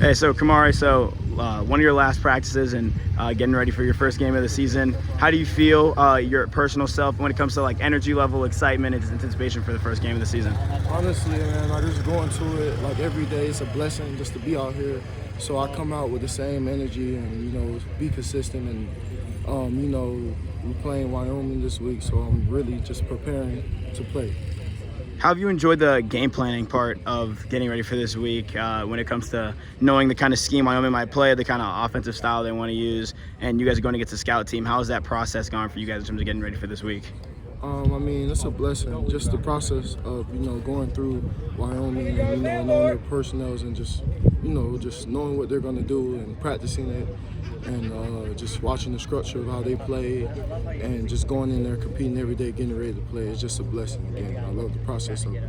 Hey, so Kamari, one of your last practices and getting ready for your first game of the season. How do you feel your personal self when it comes to like energy level, excitement, and anticipation for the first game of the season? Honestly, man, I just go into it like every day. It's a blessing just to be out here. So I come out with the same energy and be consistent. And we're playing Wyoming this week, so I'm really just preparing to play. How have you enjoyed the game planning part of getting ready for this week when it comes to knowing the kind of scheme Wyoming might play, the kind of offensive style they want to use, and you guys are going against the scout team? How has that process gone for you guys in terms of getting ready for this week? It's a blessing. Just the process of going through Wyoming and knowing their personnel and just knowing what they're going to do and practicing it and just watching the structure of how they play and just going in there competing every day, getting ready to play. It's just a blessing. Again, I love the process of it.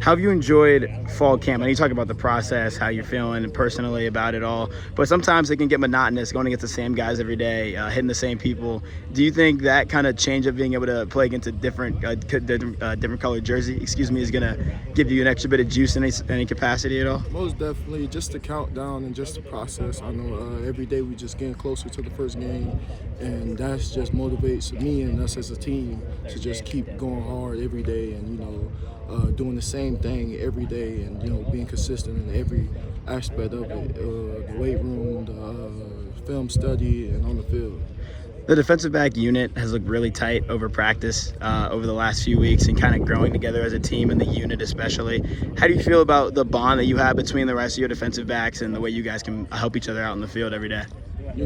How have you enjoyed fall camp? I know you talk about the process, how you're feeling personally about it all, but sometimes it can get monotonous going against the same guys every day, hitting the same people. Do you think that kind of change of being able to play against a different colored jersey, is going to give you an extra bit of juice in any capacity at all? Most definitely, just the countdown and just the process. I know every day we just getting closer to the first game, and that just motivates me and us as a team to just keep going hard every day and doing the same thing every day and being consistent in every aspect of it, the weight room, the film study, and on the field. The defensive back unit has looked really tight over practice over the last few weeks and kind of growing together as a team, and the unit especially. How do you feel about the bond that you have between the rest of your defensive backs and the way you guys can help each other out in the field every day?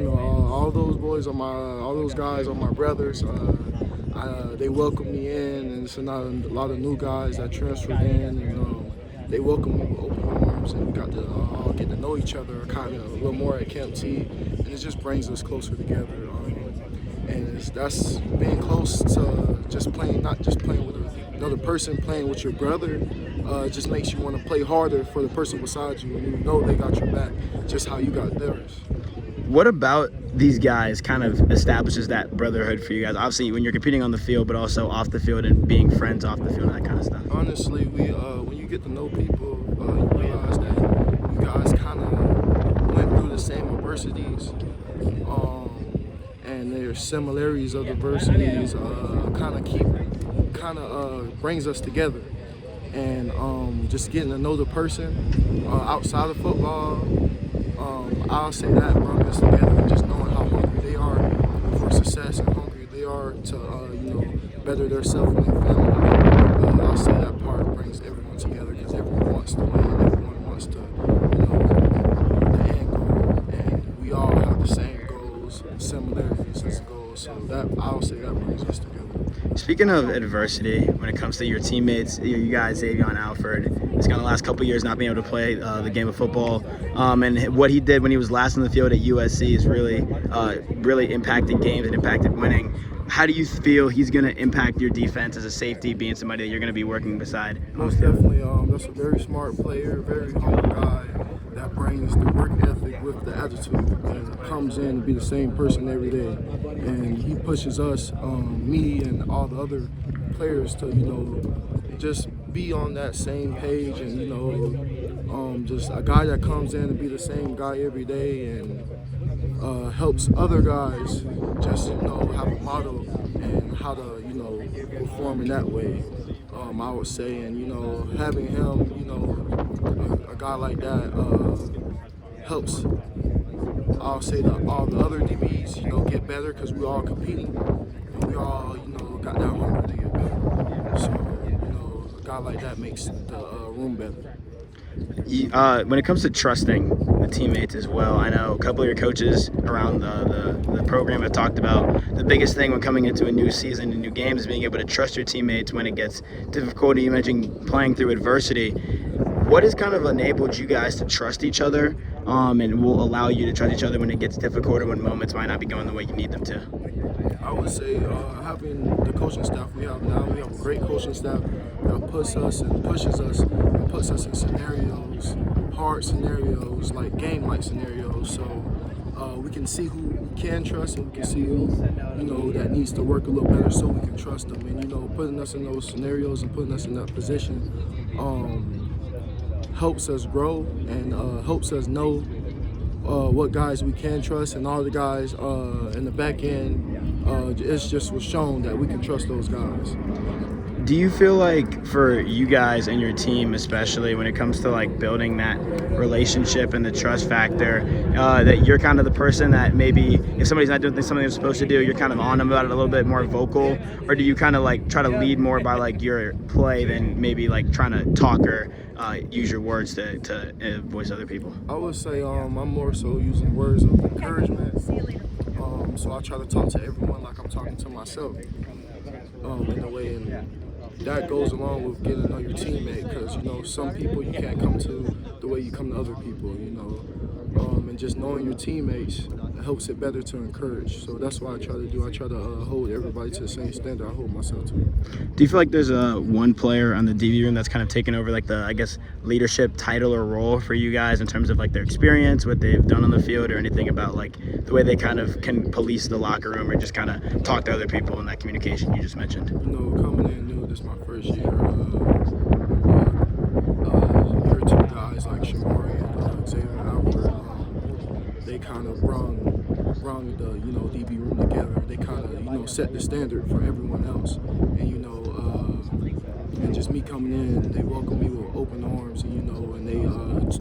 All those guys are my brothers. They welcome me in, and it's a lot of new guys that transferred in, and they welcome me with open arms, and we got to all get to know each other kind of a little more at Camp T, and it just brings us closer together. That's being close to just playing, not just playing with another person, playing with your brother. It just makes you want to play harder for the person beside you, and you know they got your back, just how you got theirs. What about these guys kind of establishes that brotherhood for you guys? Obviously, when you're competing on the field, but also off the field and being friends off the field and that kind of stuff. Honestly, when you get to know people, you realize that you guys kind of went through the same adversities, and there's similarities of adversities kind of brings us together. And just getting to know the person outside of football, I'll say that brought us together. Just knowing how hungry they are for success and hungry they are to better themselves and their family. I'll say that part brings everyone together because everyone wants to win. Everyone wants to the end goal, and we all have the same goals and similarities as goals. So I'll say that brings us together. Speaking of adversity, when it comes to your teammates, you guys, Xavier Alford, has gone the last couple of years not being able to play the game of football, and what he did when he was last in the field at USC is really impacted games and impacted winning. How do you feel he's going to impact your defense as a safety, being somebody that you're going to be working beside? Most definitely. That's a very smart player, very humble guy that brings the work ethic with the attitude and comes in to be the same person every day. And he pushes us, me and all the other players to, just be on that same page and, just a guy that comes in and be the same guy every day and helps other guys just, have a model and how to, perform in that way. I would say, and having him, a guy like that helps. I'll say that all the other DBs, get better because we're all competing and we all, got that hunger to get better. So, a guy like that makes the room better. When it comes to trusting the teammates as well, I know a couple of your coaches around the program have talked about the biggest thing when coming into a new season and new games is being able to trust your teammates when it gets difficult. You mentioned playing through adversity. What has kind of enabled you guys to trust each other and will allow you to trust each other when it gets difficult or when moments might not be going the way you need them to? I would say having the coaching staff we have now, we have a great coaching staff that puts us and pushes us and puts us in scenarios, hard scenarios, like game-like scenarios. So we can see who we can trust and we can see who, that needs to work a little better so we can trust them. And, putting us in those scenarios and putting us in that position helps us grow and helps us know what guys we can trust, and all the guys in the back end, it's just was shown that we can trust those guys. Do you feel like for you guys and your team, especially when it comes to like building that relationship and the trust factor, that you're kind of the person that maybe if somebody's not doing something they're supposed to do, you're kind of on them about it, a little bit more vocal, or do you kind of like try to lead more by like your play than maybe like trying to talk or use your words to voice other people? I would say I'm more so using words of encouragement. So I try to talk to everyone like I'm talking to myself in a way, and that goes along with getting to know your teammate, because you know some people you can't come to the way you come to other people, you know, and just knowing your teammates helps it better to encourage. So that's what I try to do. I try to hold everybody to the same standard I hold myself to. Do you feel like there's one player on the DB room that's kind of taken over like the, I guess, leadership title or role for you guys in terms of like their experience, what they've done on the field, or anything about like the way they kind of can police the locker room or just kind of talk to other people in that communication you just mentioned? You know, coming in new, this is my first year. There are two guys like Kamari and Alfred. They kind of brung the DB room together. They kind of set the standard for everyone else. And and just me coming in, they welcomed me with open arms, and they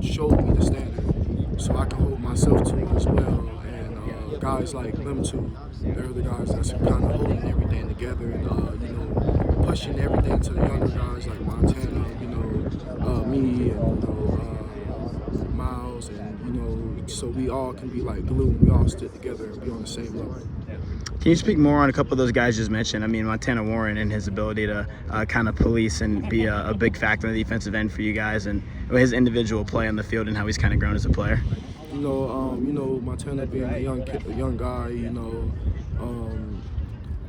showed me the standard, so I can hold myself to it as well. And guys like them too, they're the guys that's kind of holding everything together and pushing everything to the younger guys like Montana, me and Miles, and so we all can be like glue. We all stick together and be on the same level. Can you speak more on a couple of those guys just mentioned? I mean, Montana Warren and his ability to kind of police and be a big factor in the defensive end for you guys, and his individual play on the field and how he's kind of grown as a player. Montana being a young guy,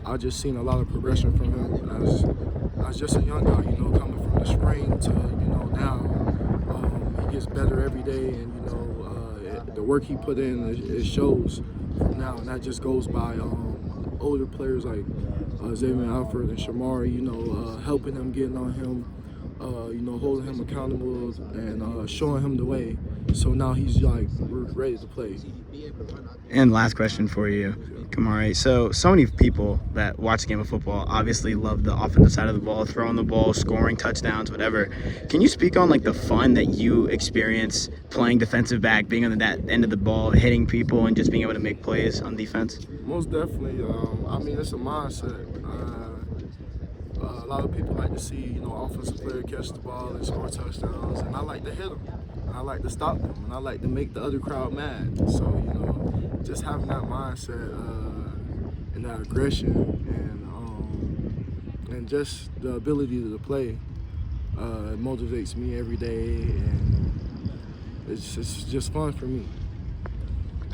I just seen a lot of progression from him as just a young guy, coming from the spring to now. He gets better every day, and the work he put in, it shows now, and that just goes by older players like Alfred and Kamari, helping him, getting on him, holding him accountable and showing him the way. So now he's like, we're ready to play. And last question for you, Kamari. So many people that watch the game of football obviously love the offensive side of the ball, throwing the ball, scoring touchdowns, whatever. Can you speak on like the fun that you experience playing defensive back, being on that end of the ball, hitting people, and just being able to make plays on defense? Most definitely. It's a mindset. A lot of people like to see, offensive player catch the ball and score touchdowns, and I like to hit them. I like to stop them, and I like to make the other crowd mad. So, just having that mindset and that aggression and just the ability to play motivates me every day, and it's just fun for me.